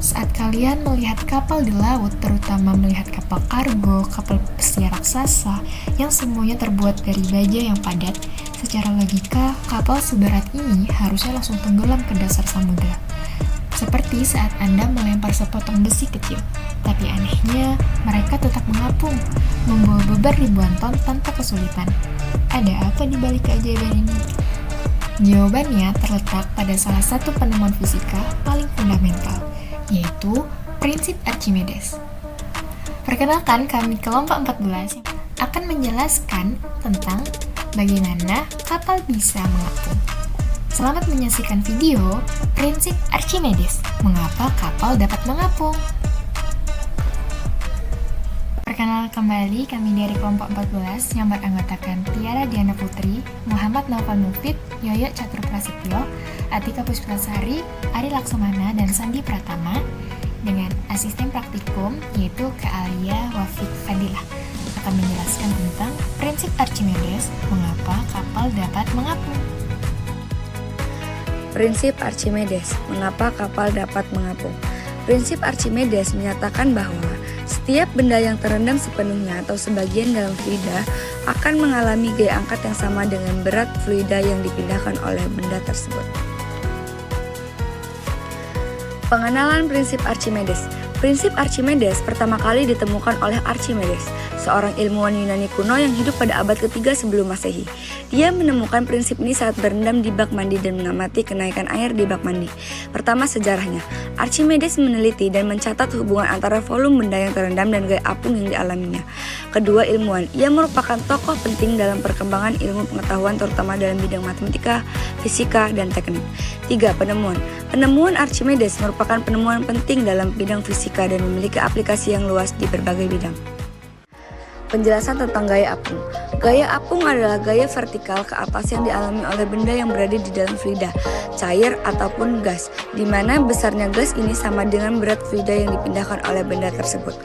Saat kalian melihat kapal di laut, terutama melihat kapal kargo, kapal pesiar raksasa, yang semuanya terbuat dari baja yang padat, secara logika, kapal seberat ini harusnya langsung tenggelam ke dasar samudera. Seperti saat Anda melempar sepotong besi kecil, tapi anehnya mereka tetap mengapung, membawa beban ribuan ton tanpa kesulitan. Ada apa di balik keajaiban ini? Jawabannya terletak pada salah satu penemuan fisika paling fundamental, yaitu prinsip Archimedes. Perkenalkan, kami kelompok 14 akan menjelaskan tentang bagaimana kapal bisa mengapung. Selamat menyaksikan video prinsip Archimedes, mengapa kapal dapat mengapung. Perkenalkan kembali, kami dari kelompok 14 yang beranggotakan Tiara Diana Putri, Muhammad Naufal Mufid, Yoyo Catur Prasetyo, Atika Puspasari, Ari Laksamana, dan Sandi Pratama, dengan asisten praktikum yaitu Kak Alia Wafik Fadilah akan menjelaskan tentang prinsip Archimedes, mengapa kapal dapat mengapung. Prinsip Archimedes, mengapa kapal dapat mengapung? Prinsip Archimedes menyatakan bahwa setiap benda yang terendam sepenuhnya atau sebagian dalam fluida akan mengalami gaya angkat yang sama dengan berat fluida yang dipindahkan oleh benda tersebut. Pengenalan prinsip Archimedes. Prinsip Archimedes pertama kali ditemukan oleh Archimedes, seorang ilmuwan Yunani kuno yang hidup pada abad ketiga sebelum Masehi. Dia menemukan prinsip ini saat berendam di bak mandi dan mengamati kenaikan air di bak mandi. Pertama, sejarahnya. Archimedes meneliti dan mencatat hubungan antara volume benda yang terendam dan gaya apung yang dialaminya. Kedua, ilmuwan. Ia merupakan tokoh penting dalam perkembangan ilmu pengetahuan terutama dalam bidang matematika, fisika, dan teknik. 3. Penemuan. Penemuan Archimedes merupakan penemuan penting dalam bidang fisika dan memiliki aplikasi yang luas di berbagai bidang. Penjelasan tentang gaya apung. Gaya apung adalah gaya vertikal ke atas yang dialami oleh benda yang berada di dalam fluida, cair ataupun gas, di mana besarnya gas ini sama dengan berat fluida yang dipindahkan oleh benda tersebut.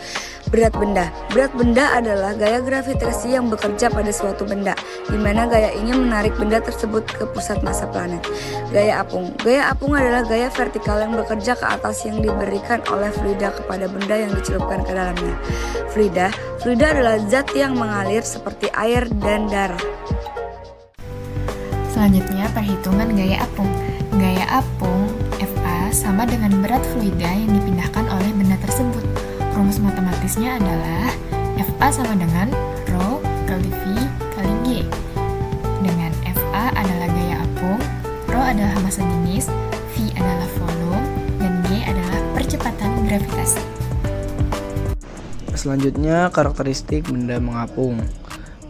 Berat benda. Berat benda adalah gaya gravitasi yang bekerja pada suatu benda, di mana gaya ini menarik benda tersebut ke pusat massa planet. Gaya apung. Gaya apung adalah gaya vertikal yang bekerja ke atas yang diberikan oleh fluida kepada benda yang dicelupkan ke dalamnya. Fluida adalah zat yang mengalir seperti air dan darah. Selanjutnya, perhitungan gaya apung. Gaya apung Fa sama dengan berat fluida yang dipindahkan oleh benda tersebut. Rumus matematisnya adalah Fa sama dengan Rho kali V kali G. Dengan Fa adalah gaya apung, Rho adalah massa jenis, V adalah volume, dan G adalah percepatan gravitasi. Selanjutnya, karakteristik benda mengapung.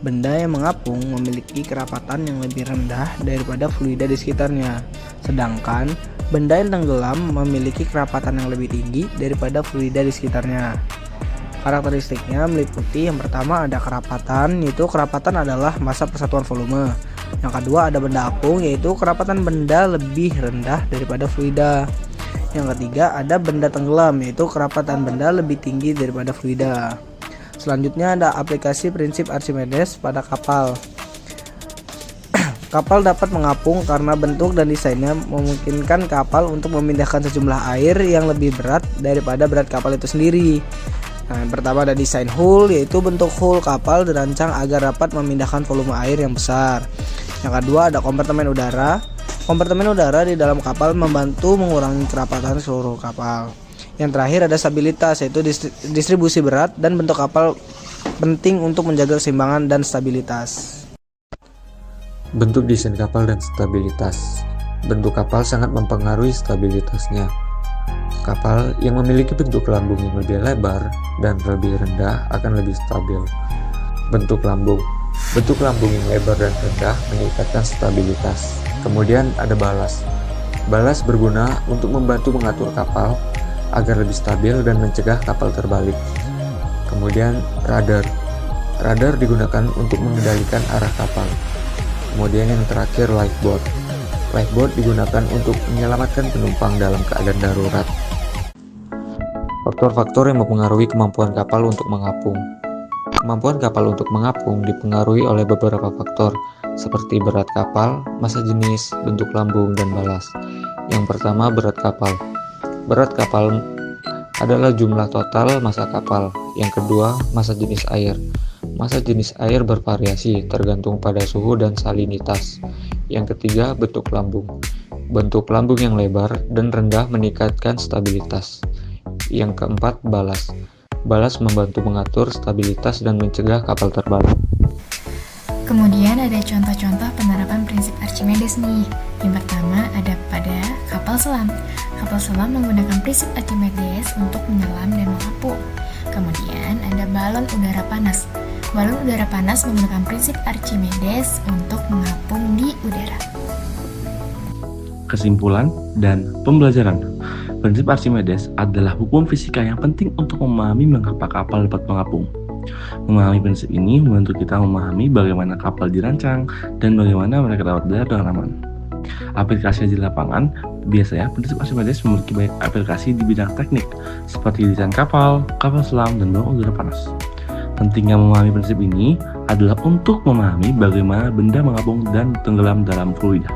Benda yang mengapung memiliki kerapatan yang lebih rendah daripada fluida di sekitarnya, sedangkan benda yang tenggelam memiliki kerapatan yang lebih tinggi daripada fluida di sekitarnya. Karakteristiknya meliputi yang pertama ada kerapatan, yaitu kerapatan adalah massa persatuan volume. Yang kedua ada benda apung, yaitu kerapatan benda lebih rendah daripada fluida. Yang ketiga ada benda tenggelam, yaitu kerapatan benda lebih tinggi daripada fluida. Selanjutnya ada aplikasi prinsip Archimedes pada kapal. Kapal dapat mengapung karena bentuk dan desainnya memungkinkan kapal untuk memindahkan sejumlah air yang lebih berat daripada berat kapal itu sendiri. Nah, yang pertama ada desain hull, yaitu bentuk hull kapal dirancang agar dapat memindahkan volume air yang besar. Yang kedua ada kompartemen udara. Kompartemen udara di dalam kapal membantu mengurangi kerapatan seluruh kapal. Yang terakhir ada stabilitas, yaitu distribusi berat dan bentuk kapal penting untuk menjaga keseimbangan dan stabilitas. Bentuk desain kapal dan stabilitas. Bentuk kapal sangat mempengaruhi stabilitasnya. Kapal yang memiliki bentuk lambung yang lebih lebar dan lebih rendah akan lebih stabil. Bentuk lambung. Bentuk lambung yang lebar dan rendah meningkatkan stabilitas. Kemudian ada balas. Balas berguna untuk membantu mengatur kapal agar lebih stabil dan mencegah kapal terbalik. Kemudian radar. Radar digunakan untuk mengendalikan arah kapal. Kemudian yang terakhir lifeboat. Lifeboat digunakan untuk menyelamatkan penumpang dalam keadaan darurat. Faktor-faktor yang mempengaruhi kemampuan kapal untuk mengapung. Kemampuan kapal untuk mengapung dipengaruhi oleh beberapa faktor seperti berat kapal, massa jenis, bentuk lambung, dan balas. Yang pertama, berat kapal. Berat kapal adalah jumlah total massa kapal. Yang kedua, massa jenis air. Massa jenis air bervariasi tergantung pada suhu dan salinitas. Yang ketiga, bentuk lambung. Bentuk lambung yang lebar dan rendah meningkatkan stabilitas. Yang keempat, balas. Balas membantu mengatur stabilitas dan mencegah kapal terbalik. Kemudian ada contoh-contoh penerapan prinsip Archimedes nih. Yang pertama ada pada kapal selam. Kapal selam menggunakan prinsip Archimedes untuk menyelam dan mengapung. Kemudian ada balon udara panas. Balon udara panas menggunakan prinsip Archimedes untuk mengapung di udara. Kesimpulan dan pembelajaran. Prinsip Archimedes adalah hukum fisika yang penting untuk memahami mengapa kapal dapat mengapung. Memahami prinsip ini membantu kita memahami bagaimana kapal dirancang dan bagaimana mereka dapat berlayar dengan aman. Aplikasi di lapangan, biasanya prinsip Archimedes memiliki banyak aplikasi di bidang teknik, seperti desain kapal, kapal selam, dan balon udara panas. Pentingnya memahami prinsip ini adalah untuk memahami bagaimana benda mengapung dan tenggelam dalam fluida.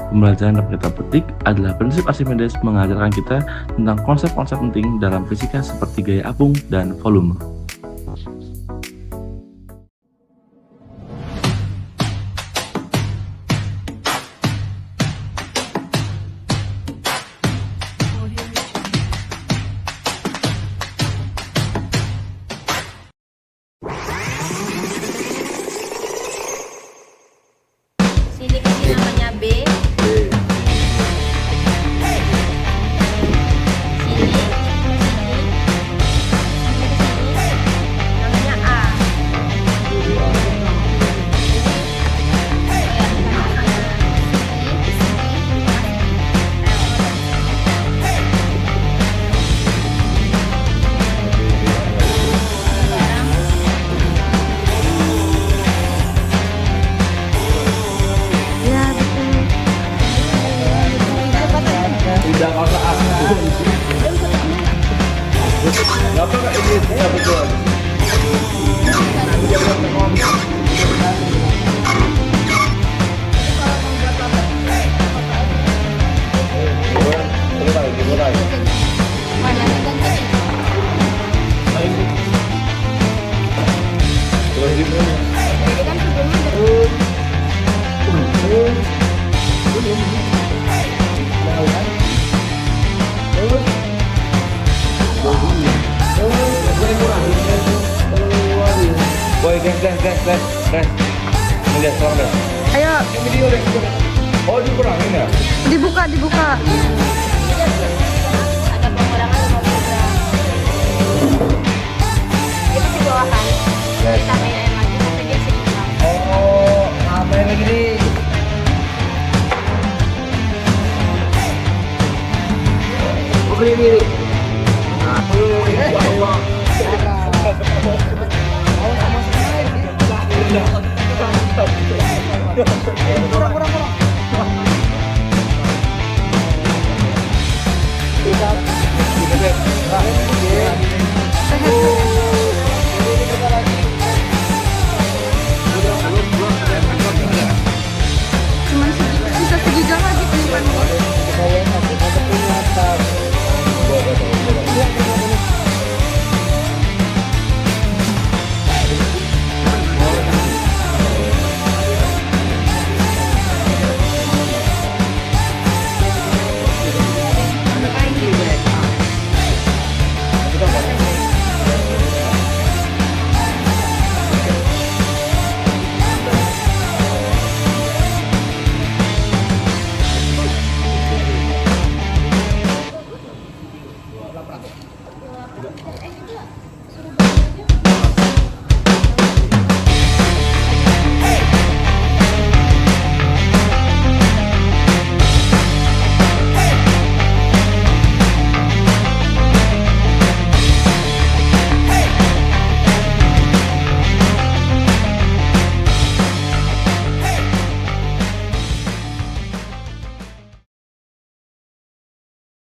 Pembelajaran dapat kita petik adalah prinsip Archimedes mengajarkan kita tentang konsep-konsep penting dalam fisika seperti gaya apung dan volume. Sini ke sini namanya B. Sini, namanya A. Boy, guys. Lihat sekarang dah. Ayo, Video deh. Oh, dikurangin ya? dibuka. Ada pengurangan 50 gram. Itu di bawahan. Ditambahin air lagi sampai dia seimbang. Oh, ngapain lagi nih? Beri. Ya Allah. Kurang.